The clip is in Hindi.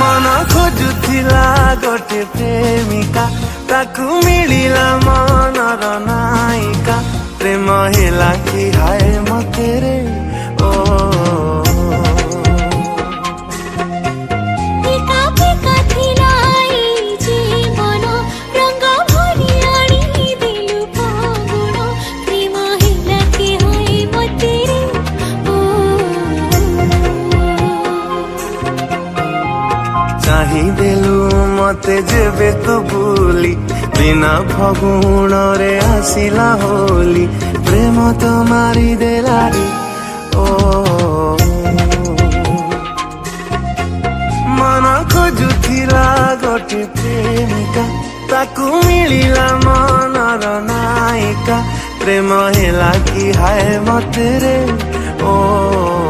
मन खोजुथिला गोटे प्रेमिका ताकू मिलिला मनर नायिका प्रेम हेला कि हाय मते रे ओ देलु मते जेबे तू भूली बिना फगुण रे आसिला होली प्रेम तो मारी देलारी ओ मन खोजुथिला गोटे प्रेमिका ताकू मिलिला मनर नायिका प्रेम हेला कि हाय मते रे ओ